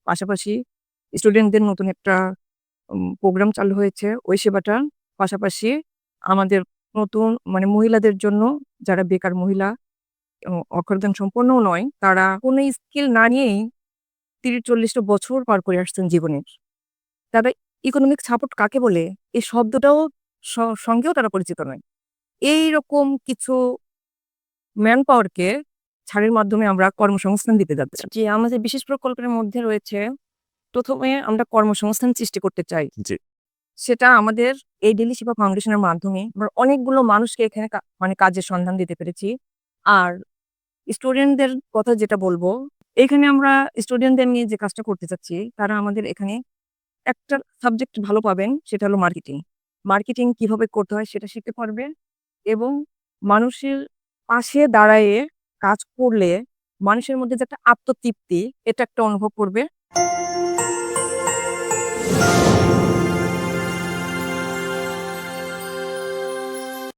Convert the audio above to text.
পাশাপাশি স্টুডেন্টদের নতুন একটা প্রোগ্রাম চালু হয়েছে ওই সেবাটার পাশাপাশি আমাদের নতুন মানে মহিলাদের জন্য যারা বেকার মহিলা অর্থনৈতিক সম্পন্নও নয়, তারা কোনো স্কিল না নিয়েই ৩০-৪০ টা বছর পার করে আসছেন জীবনের। তারা ইকোনমিক সাপোর্ট কাকে বলে? এই শব্দটাও স সঙ্গেও তারা পরিচিত নয়। এইরকম কিছু ম্যান পাওয়ারকে ছাড়ের মাধ্যমে আমরা কর্মসংস্থান দিতে যাচ্ছি। যে আমাদের বিশেষ প্রকল্পের মধ্যে রয়েছে, ১ম এ আমরা কর্মসংস্থান সৃষ্টি করতে চাই। জি। সেটা আমাদের এই ডেইলি সেবা ফাউন্ডেশনের মাধ্যমে আমরা অনেকগুলো মানুষকে এখানে মানে কাজের সন্ধান দিতে পেরেছি। আর স্টুডেন্টদের কথা যেটা বলবো, এখানে আমরা স্টুডেন্টদের নিয়ে যে কাজটা করতে চাচ্ছি, তারা আমাদের এখানে একটা সাবজেক্ট ভালো পাবেন, সেটা হলো মার্কেটিং। মার্কেটিং কিভাবে করতে হয় সেটা শিখতে পারবে এবং মানুষের পাশে দাঁড়ায়ে কাজ করলে মানুষের মধ্যে যে একটা আত্মতৃপ্তি, এটা একটা অনুভব করবে।